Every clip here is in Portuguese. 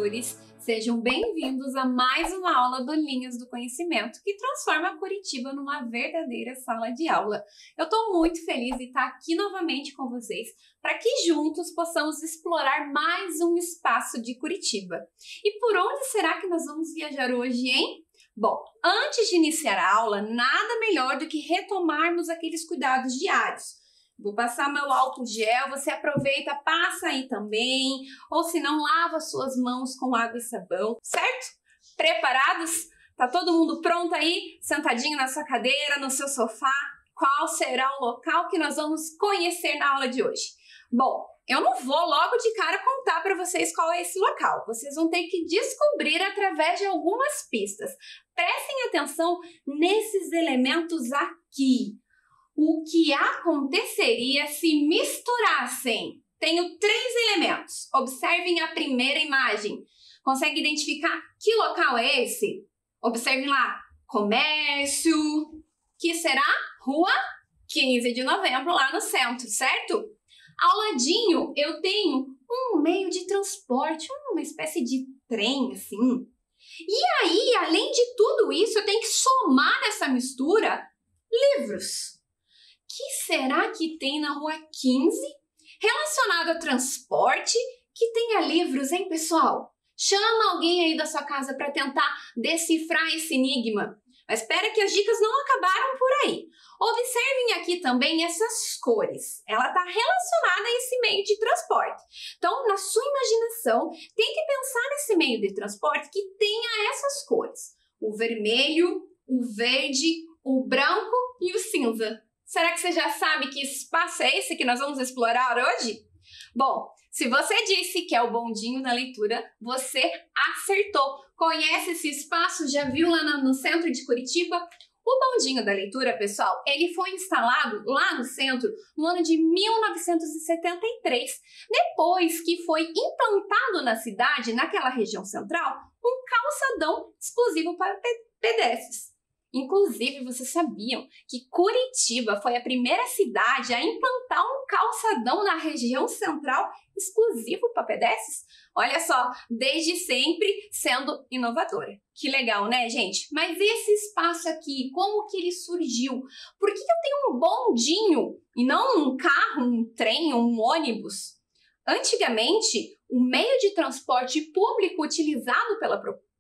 professores! Sejam bem-vindos a mais uma aula do Linhas do Conhecimento, que transforma Curitiba numa verdadeira sala de aula. Eu estou muito feliz de estar aqui novamente com vocês, para que juntos possamos explorar mais um espaço de Curitiba. E por onde será que nós vamos viajar hoje, hein? Bom, antes de iniciar a aula, nada melhor do que retomarmos aqueles cuidados diários. Vou passar meu álcool gel, você aproveita, passa aí também, ou se não, lava suas mãos com água e sabão, certo? Preparados? Tá todo mundo pronto aí? Sentadinho na sua cadeira, no seu sofá? Qual será o local que nós vamos conhecer na aula de hoje? Bom, eu não vou logo de cara contar para vocês qual é esse local. Vocês vão ter que descobrir através de algumas pistas. Prestem atenção nesses elementos aqui. O que aconteceria se misturassem? Tenho 3 elementos. Observem a primeira imagem. Consegue identificar que local é esse? Observem lá. Comércio. Que será? Rua 15 de novembro, lá no centro, certo? Ao ladinho, eu tenho um meio de transporte, uma espécie de trem, assim. E aí, além de tudo isso, eu tenho que somar nessa mistura livros. O que será que tem na Rua 15 relacionado a transporte que tenha livros, hein, pessoal? Chama alguém aí da sua casa para tentar decifrar esse enigma. Mas espera que as dicas não acabaram por aí. Observem aqui também essas cores. Ela está relacionada a esse meio de transporte. Então, na sua imaginação, tente pensar nesse meio de transporte que tenha essas cores. O vermelho, o verde, o branco e o cinza. Será que você já sabe que espaço é esse que nós vamos explorar hoje? Bom, se você disse que é o bondinho da leitura, você acertou. Conhece esse espaço? Já viu lá no centro de Curitiba? O bondinho da leitura, pessoal, ele foi instalado lá no centro no ano de 1973, depois que foi implantado na cidade, naquela região central, um calçadão exclusivo para pedestres. Inclusive, vocês sabiam que Curitiba foi a primeira cidade a implantar um calçadão na região central exclusivo para pedestres? Olha só, desde sempre sendo inovadora. Que legal, né, gente? Mas esse espaço aqui, como que ele surgiu? Por que eu tenho um bondinho e não um carro, um trem, um ônibus? Antigamente, o meio de transporte público utilizado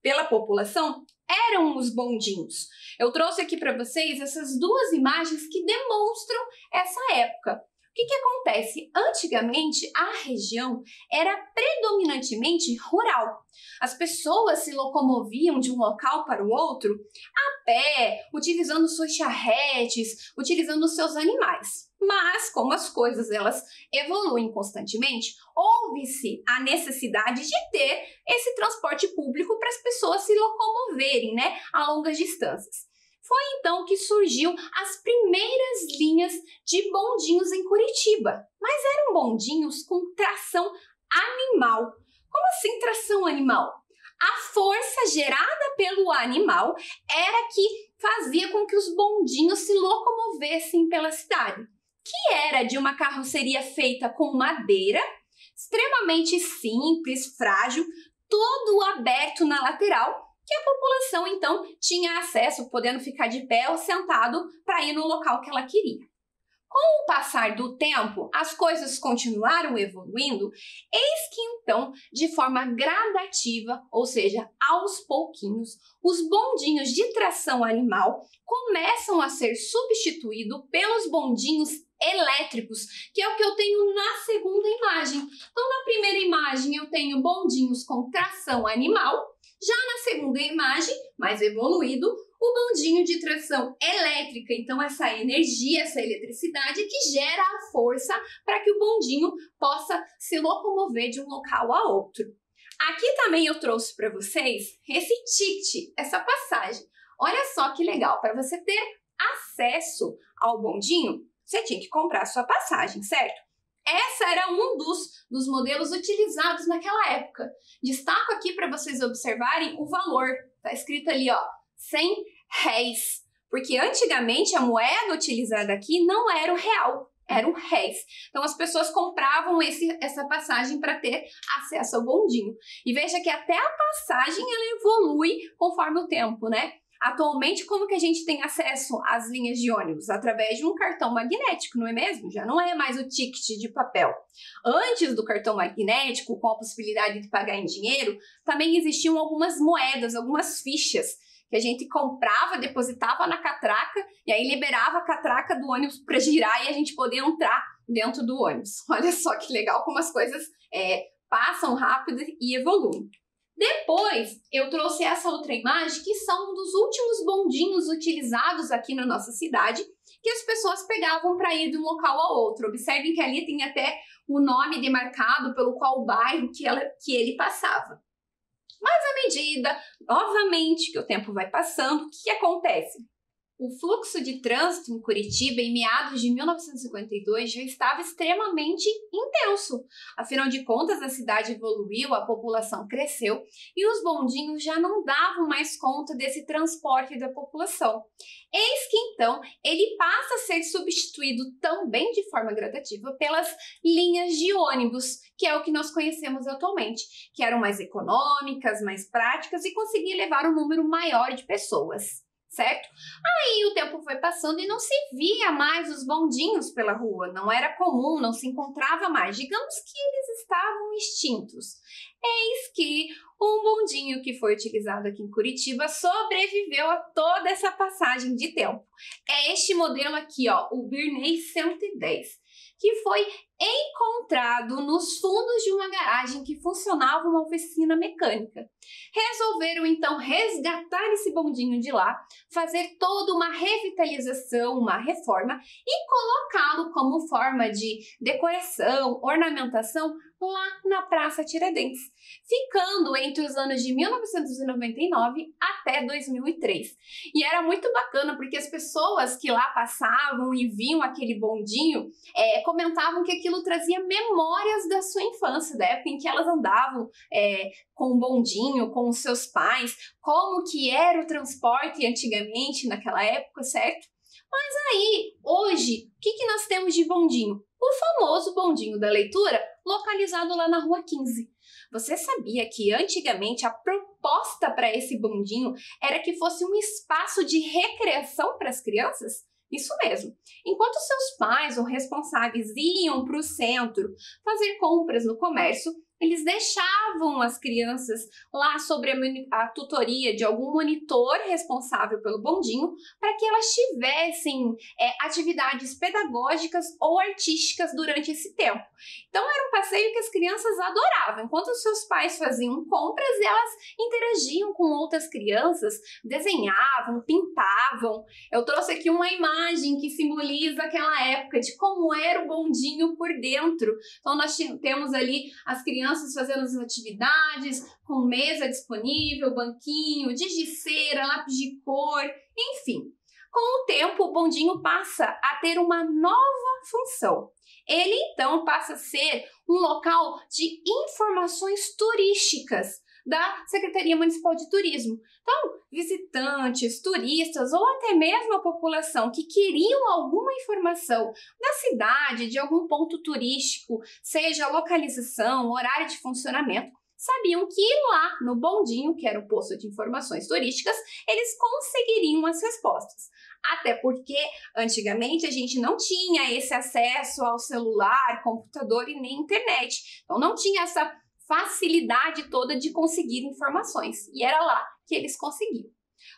pela população eram os bondinhos. Eu trouxe aqui para vocês essas 2 imagens que demonstram essa época. O que acontece? Antigamente, a região era predominantemente rural. As pessoas se locomoviam de um local para o outro a pé, utilizando suas charretes, utilizando seus animais. Mas, como as coisas elas evoluem constantemente, houve-se a necessidade de ter esse transporte público para as pessoas se locomoverem, né, a longas distâncias. Foi então que surgiu as primeiras linhas de bondinhos em Curitiba, mas eram bondinhos com tração animal. Como assim tração animal? A força gerada pelo animal era que fazia com que os bondinhos se locomovessem pela cidade, que era de uma carroceria feita com madeira, extremamente simples, frágil, todo aberto na lateral, que a população, então, tinha acesso, podendo ficar de pé ou sentado para ir no local que ela queria. Com o passar do tempo, as coisas continuaram evoluindo, eis que, então, de forma gradativa, ou seja, aos pouquinhos, os bondinhos de tração animal começam a ser substituídos pelos bondinhos elétricos, que é o que eu tenho na segunda imagem. Então, na primeira imagem, eu tenho bondinhos com tração animal. Já na segunda imagem, mais evoluído, o bondinho de tração elétrica. Então, essa energia, essa eletricidade que gera a força para que o bondinho possa se locomover de um local a outro. Aqui também eu trouxe para vocês esse ticket, essa passagem. Olha só que legal, para você ter acesso ao bondinho, você tinha que comprar a sua passagem, certo? Essa era um dos modelos utilizados naquela época. Destaco aqui para vocês observarem o valor. Tá escrito ali, ó, 100 réis. Porque antigamente a moeda utilizada aqui não era o real, eram réis. Então as pessoas compravam essa passagem para ter acesso ao bondinho. E veja que até a passagem ela evolui conforme o tempo, né? Atualmente, como que a gente tem acesso às linhas de ônibus? Através de um cartão magnético, não é mesmo? Já não é mais o ticket de papel. Antes do cartão magnético, com a possibilidade de pagar em dinheiro, também existiam algumas moedas, algumas fichas, que a gente comprava, depositava na catraca e aí liberava a catraca do ônibus para girar e a gente poder entrar dentro do ônibus. Olha só que legal como as coisas passam rápido e evoluem. Depois, eu trouxe essa outra imagem, que são um dos últimos bondinhos utilizados aqui na nossa cidade, que as pessoas pegavam para ir de um local ao outro. Observem que ali tem até o nome demarcado pelo qual o bairro que ele passava. Mas à medida, novamente, que o tempo vai passando, o que acontece? O fluxo de trânsito em Curitiba, em meados de 1952, já estava extremamente intenso. Afinal de contas, a cidade evoluiu, a população cresceu e os bondinhos já não davam mais conta desse transporte da população. Eis que então ele passa a ser substituído também de forma gradativa pelas linhas de ônibus, que é o que nós conhecemos atualmente, que eram mais econômicas, mais práticas e conseguiam levar um número maior de pessoas. Certo? Aí o tempo foi passando e não se via mais os bondinhos pela rua, não era comum, não se encontrava mais, digamos que eles estavam extintos. Eis que um bondinho que foi utilizado aqui em Curitiba sobreviveu a toda essa passagem de tempo. É este modelo aqui, ó, o Birney 110, que foi encontrado nos fundos de uma garagem que funcionava uma oficina mecânica. Resolveram então resgatar esse bondinho de lá, fazer toda uma revitalização, uma reforma e colocá-lo como forma de decoração, ornamentação lá na Praça Tiradentes, ficando entre os anos de 1999 até 2003. E era muito bacana porque as pessoas que lá passavam e viam aquele bondinho comentavam que aquilo trazia memórias da sua infância, da época em que elas andavam com o bondinho, com os seus pais, como que era o transporte antigamente, naquela época, certo? Mas aí, hoje, o que nós temos de bondinho? O famoso bondinho da leitura, localizado lá na Rua 15. Você sabia que antigamente a proposta para esse bondinho era que fosse um espaço de recreação para as crianças? Isso mesmo. Enquanto seus pais ou responsáveis iam para o centro fazer compras no comércio, eles deixavam as crianças lá sob a tutoria de algum monitor responsável pelo bondinho para que elas tivessem atividades pedagógicas ou artísticas durante esse tempo. Então era um passeio que as crianças adoravam. Enquanto os seus pais faziam compras, elas interagiam com outras crianças, desenhavam, pintavam. Eu trouxe aqui uma imagem que simboliza aquela época de como era o bondinho por dentro. Então nós temos ali as crianças fazendo as atividades, com mesa disponível, banquinho, giz de cera, lápis de cor, enfim. Com o tempo, o bondinho passa a ter uma nova função. Ele, então, passa a ser um local de informações turísticas da Secretaria Municipal de Turismo. Então, visitantes, turistas ou até mesmo a população que queriam alguma informação da cidade, de algum ponto turístico, seja localização, horário de funcionamento, sabiam que lá no bondinho, que era o posto de informações turísticas, eles conseguiriam as respostas. Até porque, antigamente, a gente não tinha esse acesso ao celular, computador e nem internet. Então, não tinha essa facilidade toda de conseguir informações. E era lá que eles conseguiam.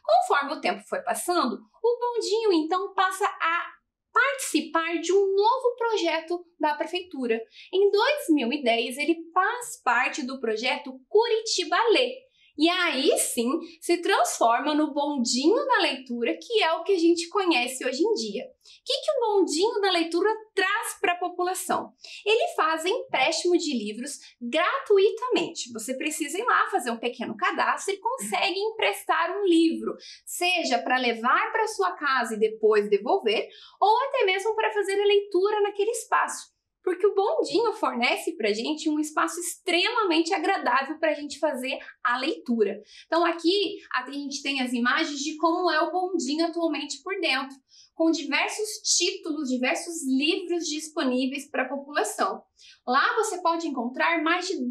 Conforme o tempo foi passando, o bondinho, então, passa a participar de um novo projeto da prefeitura. Em 2010, ele faz parte do projeto Curitiba Lê. E aí sim se transforma no bondinho da leitura, que é o que a gente conhece hoje em dia. O que o bondinho da leitura traz para a população? Ele faz empréstimo de livros gratuitamente. Você precisa ir lá fazer um pequeno cadastro e consegue emprestar um livro, seja para levar para sua casa e depois devolver, ou até mesmo para fazer a leitura naquele espaço. Porque o bondinho fornece pra gente um espaço extremamente agradável para a gente fazer a leitura. Então aqui a gente tem as imagens de como é o bondinho atualmente por dentro, com diversos títulos, diversos livros disponíveis para a população. Lá você pode encontrar mais de 2.500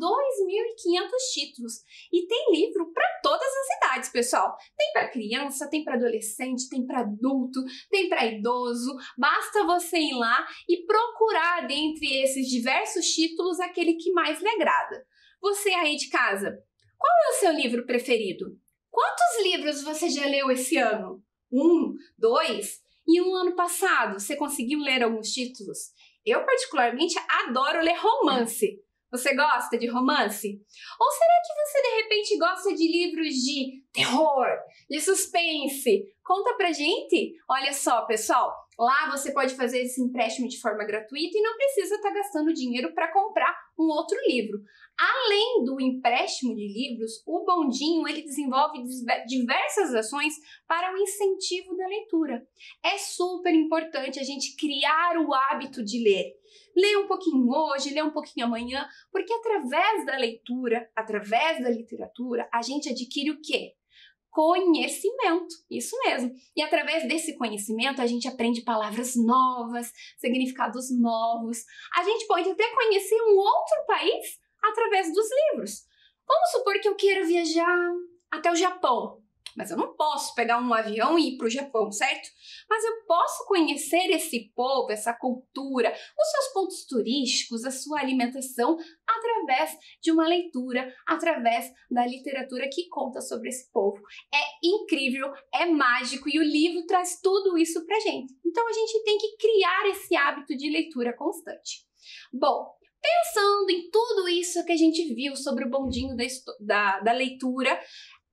títulos e tem livro para todas as idades, pessoal. Tem para criança, tem para adolescente, tem para adulto, tem para idoso. Basta você ir lá e procurar dentre esses diversos títulos aquele que mais lhe agrada. Você aí de casa, qual é o seu livro preferido? Quantos livros você já leu esse ano? 1, 2? E no ano passado, você conseguiu ler alguns títulos? Eu, particularmente, adoro ler romance. Você gosta de romance? Ou será que você, de repente, gosta de livros de terror, de suspense? Conta pra gente! Olha só, pessoal, lá você pode fazer esse empréstimo de forma gratuita e não precisa estar gastando dinheiro para comprar um outro livro. Além do empréstimo de livros, o Bondinho ele desenvolve diversas ações para o incentivo da leitura. É super importante a gente criar o hábito de ler. Ler um pouquinho hoje, ler um pouquinho amanhã, porque através da leitura, através da literatura, a gente adquire o quê? Conhecimento, isso mesmo. E através desse conhecimento a gente aprende palavras novas, significados novos. A gente pode até conhecer um outro país através dos livros. Vamos supor que eu queira viajar até o Japão, mas eu não posso pegar um avião e ir para o Japão, certo? Mas eu posso conhecer esse povo, essa cultura, os seus pontos turísticos, a sua alimentação, através de uma leitura, através da literatura que conta sobre esse povo. É incrível, é mágico e o livro traz tudo isso pra gente. Então a gente tem que criar esse hábito de leitura constante. Bom, pensando em tudo isso que a gente viu sobre o bondinho da leitura,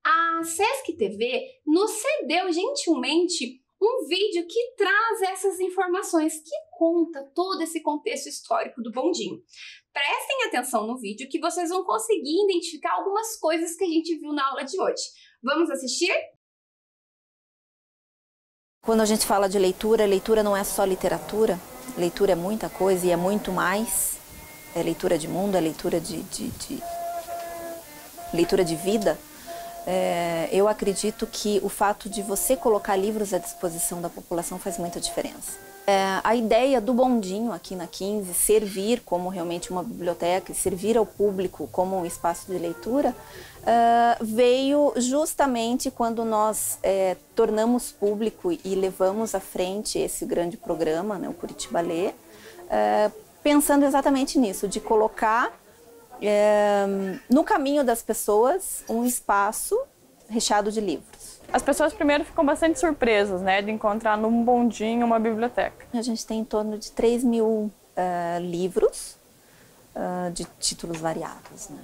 a Sesc TV nos cedeu gentilmente um vídeo que traz essas informações, que conta todo esse contexto histórico do bondinho. Prestem atenção no vídeo que vocês vão conseguir identificar algumas coisas que a gente viu na aula de hoje. Vamos assistir? Quando a gente fala de leitura, leitura não é só literatura, leitura é muita coisa e é muito mais. É leitura de mundo, é leitura leitura de vida. Eu acredito que o fato de você colocar livros à disposição da população faz muita diferença. A ideia do bondinho aqui na 15, servir como realmente uma biblioteca, servir ao público como um espaço de leitura, veio justamente quando nós tornamos público e levamos à frente esse grande programa, né, o Curitiba Lê, pensando exatamente nisso, de colocar no caminho das pessoas um espaço recheado de livros. As pessoas primeiro ficam bastante surpresas, né, de encontrar num bondinho uma biblioteca. A gente tem em torno de 3.000 livros de títulos variados, né?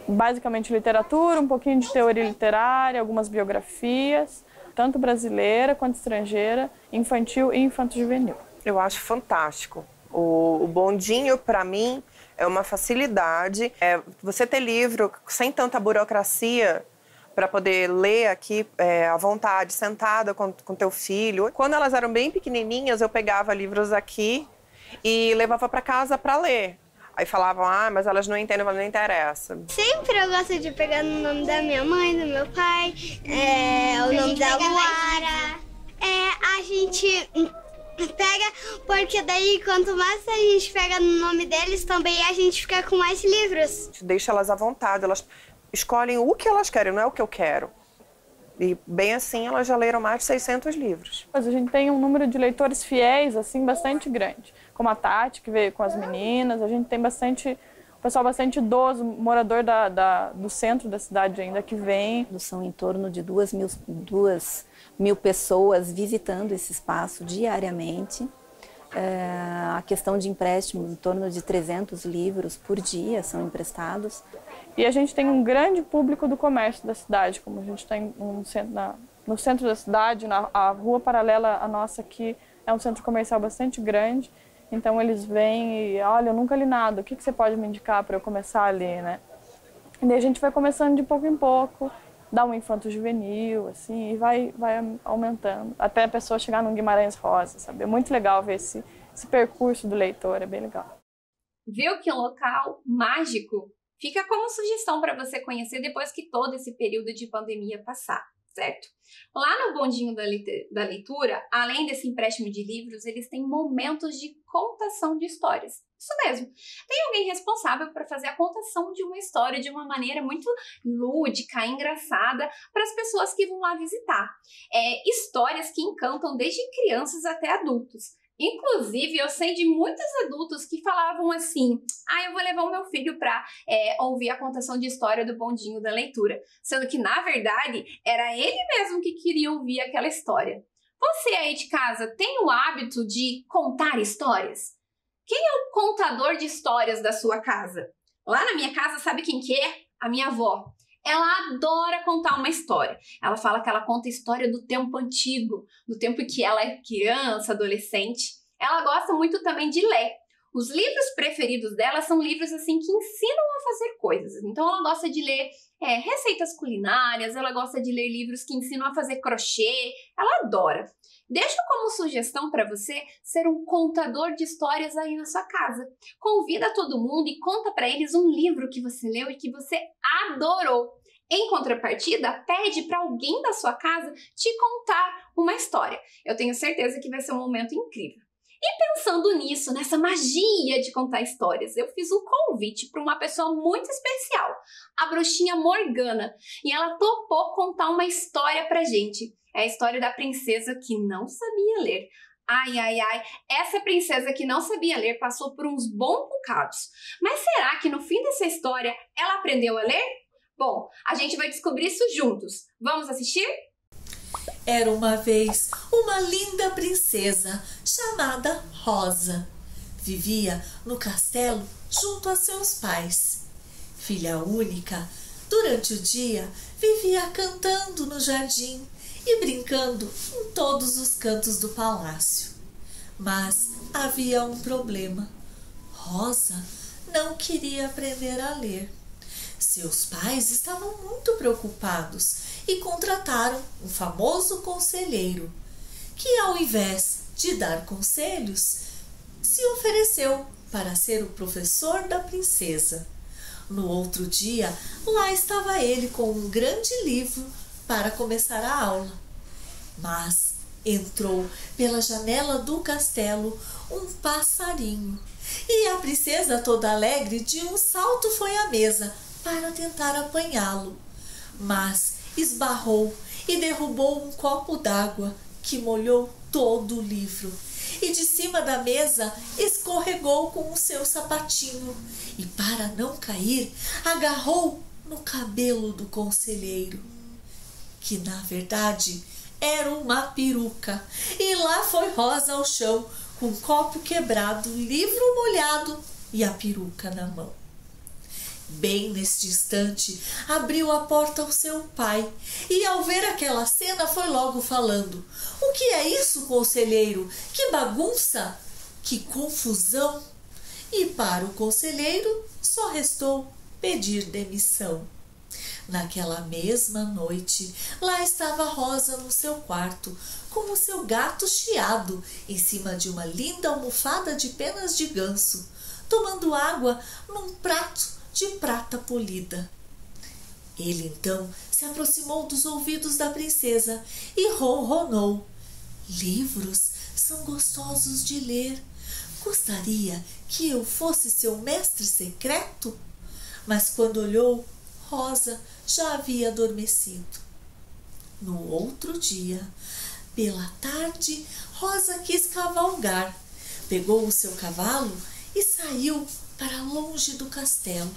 Basicamente literatura, um pouquinho de teoria literária, algumas biografias, tanto brasileira quanto estrangeira, infantil e infanto-juvenil. Eu acho fantástico. O bondinho, para mim, é uma facilidade. Você ter livro sem tanta burocracia para poder ler aqui à vontade, sentada com teu filho. Quando elas eram bem pequenininhas, eu pegava livros aqui e levava para casa para ler. Aí falavam, mas elas não entendem, mas não interessa. Sempre eu gosto de pegar no nome da minha mãe, do meu pai, o nome da Luara. A gente pega, porque daí quanto mais a gente pega no nome deles, também a gente fica com mais livros. Deixa elas à vontade, elas escolhem o que elas querem, não é o que eu quero. E bem assim, elas já leram mais de 600 livros. Mas a gente tem um número de leitores fiéis, assim, bastante grande. Como a Tati, que veio com as meninas, a gente tem um pessoal bastante idoso, morador do centro da cidade ainda, que vem. São em torno de 2.000 pessoas visitando esse espaço diariamente. A questão de empréstimo, em torno de 300 livros por dia são emprestados. E a gente tem um grande público do comércio da cidade, como a gente tem no centro da cidade, a rua paralela à nossa aqui é um centro comercial bastante grande. Então eles vêm e, olha, eu nunca li nada, o que você pode me indicar para eu começar a ler, né? E daí a gente vai começando de pouco em pouco, dá um infanto-juvenil, assim, e vai aumentando, até a pessoa chegar no Guimarães Rosa, sabe? É muito legal ver esse percurso do leitor, é bem legal. Viu que local mágico? Fica como sugestão para você conhecer depois que todo esse período de pandemia passar, certo? Lá no Bondinho da Leitura, além desse empréstimo de livros, eles têm momentos de contação de histórias. Isso mesmo. Tem alguém responsável para fazer a contação de uma história de uma maneira muito lúdica, engraçada, para as pessoas que vão lá visitar. Histórias que encantam desde crianças até adultos. Inclusive, eu sei de muitos adultos que falavam assim: eu vou levar o meu filho para ouvir a contação de história do Bondinho da Leitura. Sendo que, na verdade, era ele mesmo que queria ouvir aquela história. Você aí de casa tem o hábito de contar histórias? Quem é o contador de histórias da sua casa? Lá na minha casa, sabe quem que é? A minha avó. Ela adora contar uma história. Ela fala que ela conta a história do tempo antigo, do tempo que ela é criança, adolescente. Ela gosta muito também de ler. Os livros preferidos dela são livros assim que ensinam a fazer coisas. Então ela gosta de ler receitas culinárias, ela gosta de ler livros que ensinam a fazer crochê. Ela adora. Deixo como sugestão para você ser um contador de histórias aí na sua casa. Convida todo mundo e conta para eles um livro que você leu e que você adorou. Em contrapartida, pede para alguém da sua casa te contar uma história. Eu tenho certeza que vai ser um momento incrível. E pensando nisso, nessa magia de contar histórias, eu fiz um convite para uma pessoa muito especial, a bruxinha Morgana, e ela topou contar uma história pra gente. É a história da princesa que não sabia ler. Essa princesa que não sabia ler passou por uns bons bocados. Mas será que no fim dessa história ela aprendeu a ler? Bom, a gente vai descobrir isso juntos. Vamos assistir? Era uma vez uma linda princesa chamada Rosa. Vivia no castelo junto a seus pais. Filha única, durante o dia vivia cantando no jardim e brincando em todos os cantos do palácio. Mas havia um problema. Rosa não queria aprender a ler. Seus pais estavam muito preocupados e contrataram um famoso conselheiro, que ao invés de dar conselhos, se ofereceu para ser o professor da princesa. No outro dia, lá estava ele com um grande livro para começar a aula. Mas entrou pela janela do castelo um passarinho, e a princesa, toda alegre, de um salto foi à mesa para tentar apanhá-lo, mas esbarrou e derrubou um copo d'água que molhou todo o livro, e de cima da mesa escorregou com o seu sapatinho e, para não cair, agarrou no cabelo do conselheiro, que na verdade era uma peruca, e lá foi Rosa ao chão com o copo quebrado, o livro molhado e a peruca na mão. Bem neste instante, abriu a porta ao seu pai e, ao ver aquela cena, foi logo falando: "O que é isso, conselheiro? Que bagunça! Que confusão!" E para o conselheiro só restou pedir demissão. Naquela mesma noite, lá estava Rosa no seu quarto, com o seu gato Chiado em cima de uma linda almofada de penas de ganso, tomando água num prato de prata polida. Ele então se aproximou dos ouvidos da princesa e ronronou: "Livros são gostosos de ler. Gostaria que eu fosse seu mestre secreto?" Mas quando olhou, Rosa já havia adormecido. No outro dia, pela tarde, Rosa quis cavalgar. Pegou o seu cavalo e saiu para longe do castelo,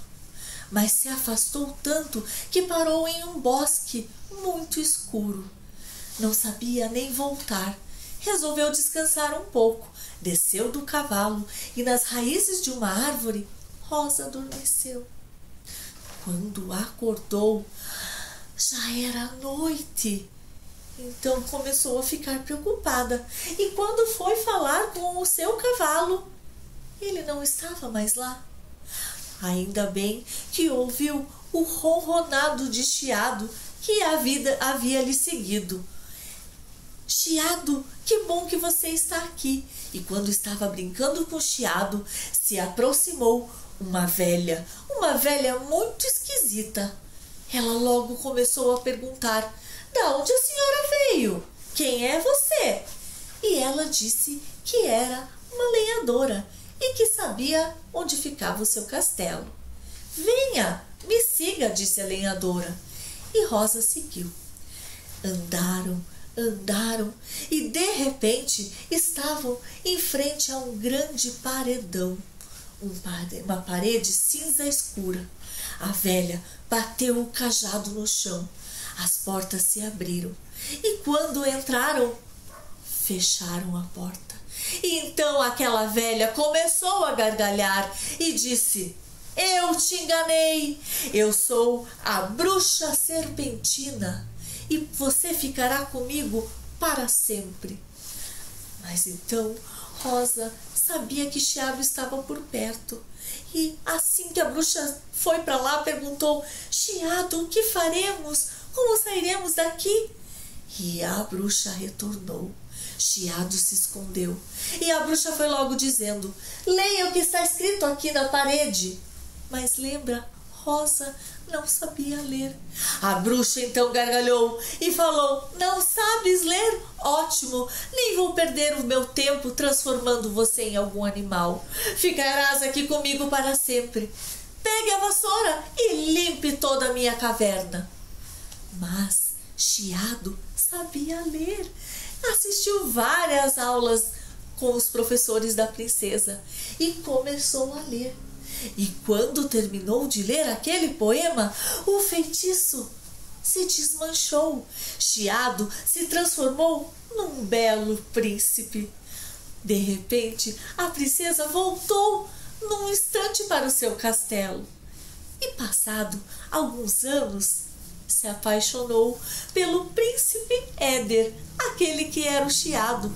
mas se afastou tanto que parou em um bosque muito escuro. Não sabia nem voltar. Resolveu descansar um pouco, desceu do cavalo e, nas raízes de uma árvore, Rosa adormeceu. Quando acordou, já era noite. Então começou a ficar preocupada, e quando foi falar com o seu cavalo, ele não estava mais lá. Ainda bem que ouviu o ronronado de Chiado, que a vida havia lhe seguido. "Chiado, que bom que você está aqui. E quando estava brincando com o Chiado, se aproximou uma velha muito esquisita. Ela logo começou a perguntar: "Da onde a senhora veio? Quem é você?" E ela disse que era uma lenhadora e que sabia onde ficava o seu castelo. "Venha, me siga", disse a lenhadora. E Rosa seguiu. Andaram e de repente estavam em frente a um grande paredão. Uma parede cinza escura. A velha bateu o cajado no chão. As portas se abriram e quando entraram, fecharam a porta. E então aquela velha começou a gargalhar e disse: "Eu te enganei. Eu sou a bruxa serpentina e você ficará comigo para sempre." Mas então Rosa sabia que Chiado estava por perto. E assim que a bruxa foi para lá, perguntou: "Chiado, o que faremos? Como sairemos daqui?" E a bruxa retornou. Chiado se escondeu. E a bruxa foi logo dizendo: "Leia o que está escrito aqui na parede." Mas lembra, Rosa não sabia ler. A bruxa então gargalhou e falou: "Não sabes ler? Ótimo, nem vou perder o meu tempo transformando você em algum animal. Ficarás aqui comigo para sempre. Pegue a vassoura e limpe toda a minha caverna." Mas Chiado sabia ler. Assistiu várias aulas com os professores da princesa e começou a ler. E quando terminou de ler aquele poema, o feitiço se desmanchou. Chiado se transformou num belo príncipe. De repente, a princesa voltou num instante para o seu castelo. E passado alguns anos, se apaixonou pelo príncipe Éder, aquele que era o Chiado.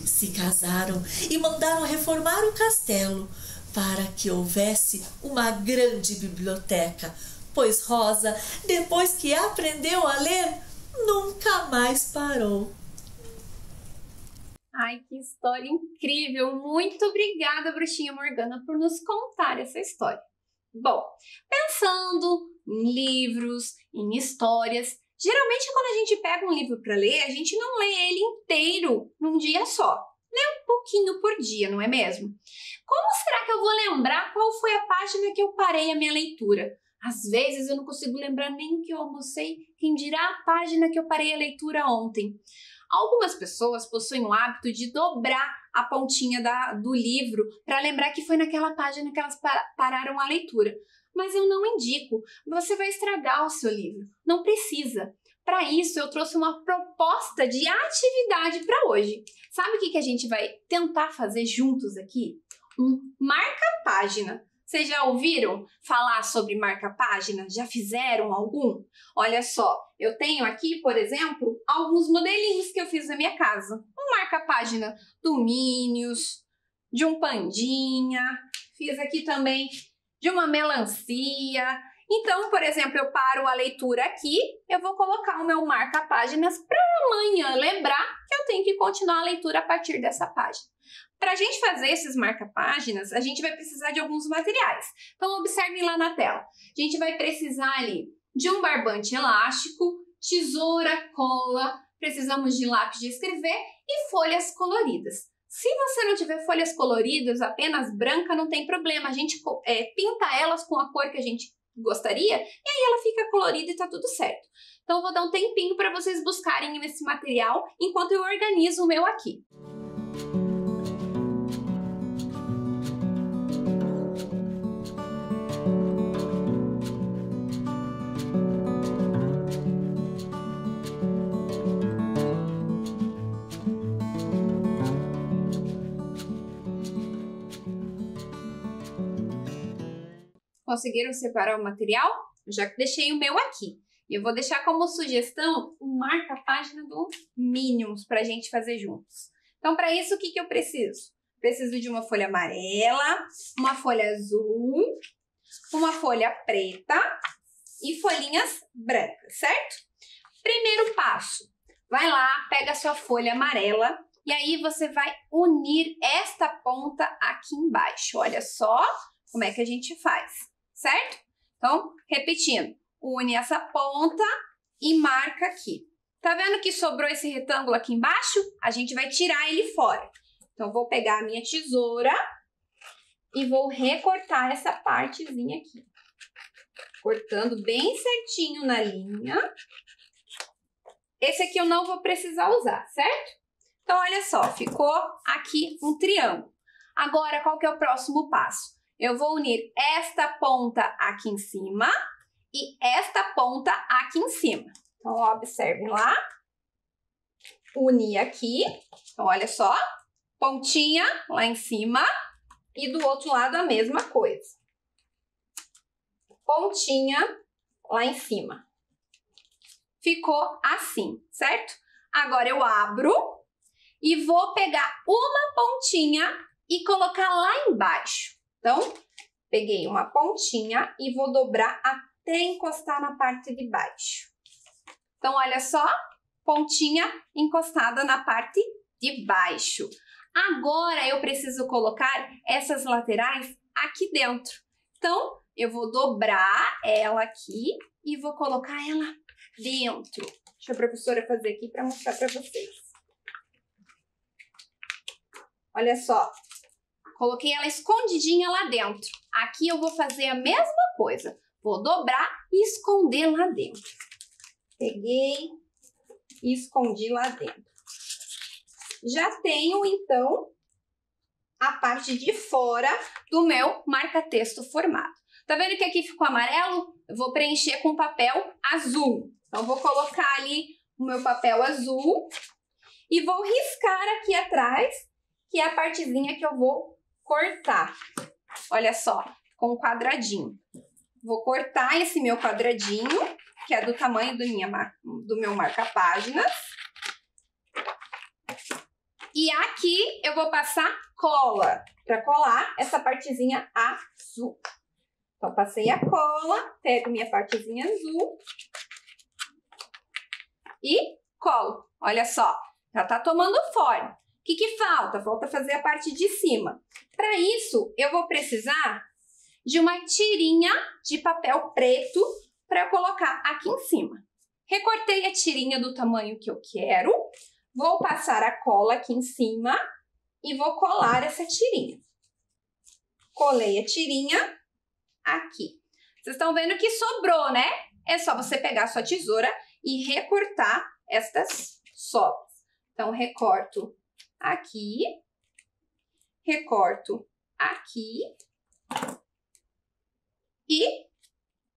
Se casaram e mandaram reformar o castelo para que houvesse uma grande biblioteca, pois Rosa, depois que aprendeu a ler, nunca mais parou. Ai, que história incrível! Muito obrigada, Bruxinha Morgana, por nos contar essa história. Bom, pensando em livros, em histórias, geralmente quando a gente pega um livro para ler, a gente não lê ele inteiro num dia só. Lê um pouquinho por dia, não é mesmo? Como será que eu vou lembrar qual foi a página que eu parei a minha leitura? Às vezes eu não consigo lembrar nem o que eu almocei, quem dirá a página que eu parei a leitura ontem. Algumas pessoas possuem o hábito de dobrar a pontinha do livro para lembrar que foi naquela página que elas pararam a leitura. Mas eu não indico, você vai estragar o seu livro. Não precisa. Para isso, eu trouxe uma proposta de atividade para hoje. Sabe o que a gente vai tentar fazer juntos aqui? Um marca-página. Vocês já ouviram falar sobre marca-página? Já fizeram algum? Olha só, eu tenho aqui, por exemplo, alguns modelinhos que eu fiz na minha casa. Um marca-página do Minions, de um pandinha, fiz aqui também de uma melancia. Então, por exemplo, eu paro a leitura aqui, eu vou colocar o meu marca-páginas para amanhã lembrar que eu tenho que continuar a leitura a partir dessa página. Para a gente fazer esses marca-páginas, a gente vai precisar de alguns materiais. Então, observem lá na tela. A gente vai precisar ali de um barbante elástico, tesoura, cola, precisamos de lápis de escrever e folhas coloridas. Se você não tiver folhas coloridas, apenas branca, não tem problema. A gente pinta elas com a cor que a gente gostaria e aí ela fica colorida e tá tudo certo. Então, eu vou dar um tempinho para vocês buscarem esse material enquanto eu organizo o meu aqui. Conseguiram separar o material? Eu já deixei o meu aqui. E eu vou deixar como sugestão um marca-página do Minions para a gente fazer juntos. Então, para isso, o que eu preciso? Preciso de uma folha amarela, uma folha azul, uma folha preta e folhinhas brancas, certo? Primeiro passo. Vai lá, pega a sua folha amarela, E aí você vai unir esta ponta aqui embaixo. Olha só como é que a gente faz, certo? Então, repetindo, une essa ponta e marca aqui. Tá vendo que sobrou esse retângulo aqui embaixo? A gente vai tirar ele fora. Então, vou pegar a minha tesoura e vou recortar essa partezinha aqui. Cortando bem certinho na linha. Esse aqui eu não vou precisar usar, certo? Então, olha só, ficou aqui um triângulo. Agora, qual que é o próximo passo? Eu vou unir esta ponta aqui em cima e esta ponta aqui em cima. Então, observem lá. Uni aqui. Então, olha só. Pontinha lá em cima e do outro lado a mesma coisa. Pontinha lá em cima. Ficou assim, certo? Agora eu abro e vou pegar uma pontinha e colocar lá embaixo. Então, peguei uma pontinha e vou dobrar até encostar na parte de baixo. Então, olha só, pontinha encostada na parte de baixo. Agora, eu preciso colocar essas laterais aqui dentro. Então, eu vou dobrar ela aqui e vou colocar ela dentro. Deixa a professora fazer aqui para mostrar para vocês. Olha só, coloquei ela escondidinha lá dentro. Aqui eu vou fazer a mesma coisa. Vou dobrar e esconder lá dentro. Peguei e escondi lá dentro. Já tenho, então, a parte de fora do meu marca-texto formado. Tá vendo que aqui ficou amarelo? Eu vou preencher com papel azul. Então, vou colocar ali o meu papel azul e vou riscar aqui atrás, que é a partezinha que eu vou cortar. Olha só, com um quadradinho. Vou cortar esse meu quadradinho, que é do tamanho do meu marca-páginas. E aqui eu vou passar cola, para colar essa partezinha azul. Então, passei a cola, pego minha partezinha azul e colo. Olha só, já tá tomando forma. O que que falta? Falta fazer a parte de cima. Para isso, eu vou precisar de uma tirinha de papel preto para eu colocar aqui em cima. Recortei a tirinha do tamanho que eu quero. Vou passar a cola aqui em cima e vou colar essa tirinha. Colei a tirinha aqui. Vocês estão vendo que sobrou, né? É só você pegar a sua tesoura e recortar estas sobras. Então, recorto aqui, recorto aqui e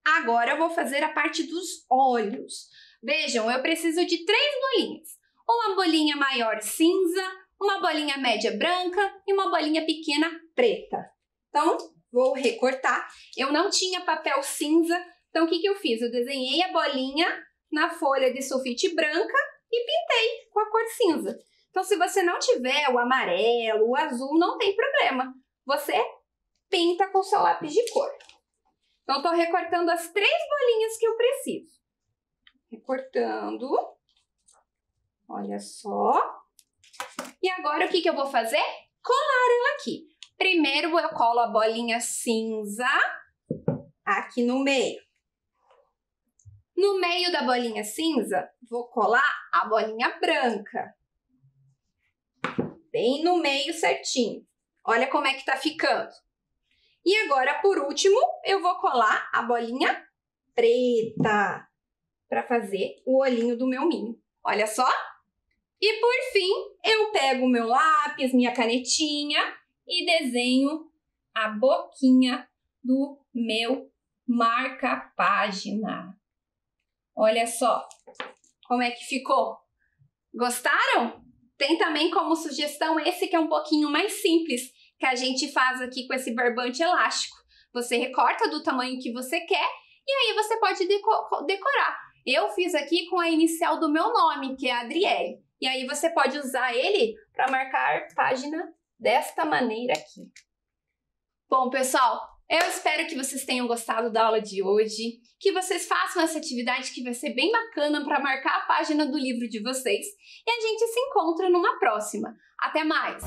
agora eu vou fazer a parte dos olhos. Vejam, eu preciso de 3 bolinhas. Uma bolinha maior cinza, uma bolinha média branca e uma bolinha pequena preta. Então, vou recortar. Eu não tinha papel cinza, então o que que eu fiz? Eu desenhei a bolinha na folha de sulfite branca e pintei com a cor cinza. Então, se você não tiver o amarelo, o azul, não tem problema. Você pinta com seu lápis de cor. Então, eu tô recortando as 3 bolinhas que eu preciso. Recortando. Olha só. E agora, o que que eu vou fazer? Colar ela aqui. Primeiro, eu colo a bolinha cinza aqui no meio. No meio da bolinha cinza, vou colar a bolinha branca. Bem no meio certinho. Olha como é que tá ficando. E agora, por último, eu vou colar a bolinha preta para fazer o olhinho do meu minho. Olha só. E por fim, eu pego o meu lápis, minha canetinha e desenho a boquinha do meu marca-página. Olha só como é que ficou. Gostaram? Tem também como sugestão esse que é um pouquinho mais simples, que a gente faz aqui com esse barbante elástico. Você recorta do tamanho que você quer e aí você pode decorar. Eu fiz aqui com a inicial do meu nome, que é Adriele. E aí você pode usar ele para marcar página desta maneira aqui. Bom, pessoal, Eu espero que vocês tenham gostado da aula de hoje, que vocês façam essa atividade que vai ser bem bacana para marcar a página do livro de vocês. E a gente se encontra numa próxima. Até mais!